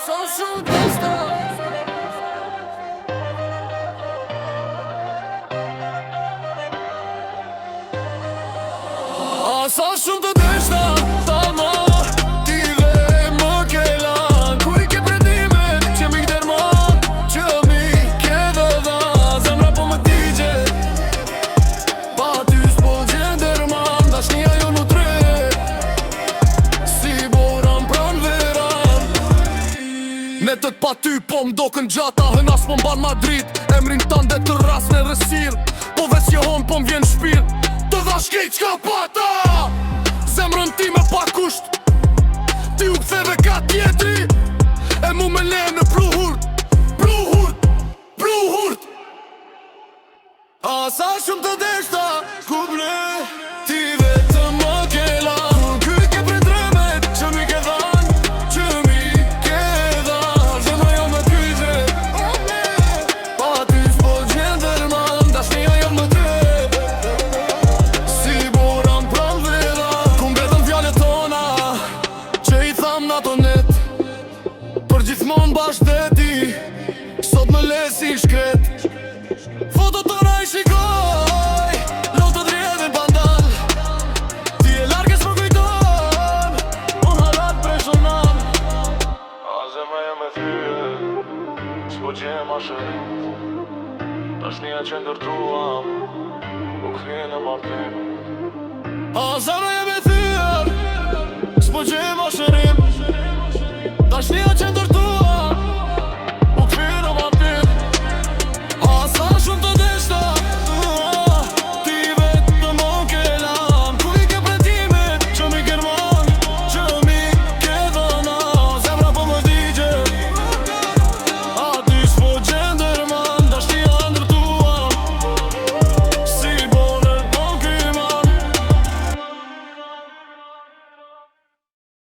Son shumë desta Son shumë të deshta Ta ma Ti dhe më kelan Kur I ke predimet Që mi këderman Që mi ke dhe dha Zemra po më tigje Pa ty s'po gjenderman Dashnia jo në tre Si boran pran veran Netët pa ty po m'dokën gjata Hënas po m'ban Madrid Emrin tande të ras në rësir Po ves që hon po m'vjen shpir Të dha shkej qka pata Zemrën ti me pa kusht Ti u ktheve ka tjetri E mu me le në pluhurt Pluhurt Pluhurt A sa shumë të deshta Ku ble Ti vetëm më kela Kur ke për dremet Që mi ke dhan Që mi ke dhan Zemra jo me tyze Pa ty s'po gjenderman Dashnia jo më tre Gjithmon bashkë dhe ti Sot më lesi shkret Foto të na I shikoj Lotët rjedhin pandal Ti e larkës më kujton Unë harat preshonan A zemra jem e thyre S'po gjem a shërim Dashnia që ndërtruam U këthje në martim A zemra jem e thyre S'po gjem a shërim Dashnia që ndërtruam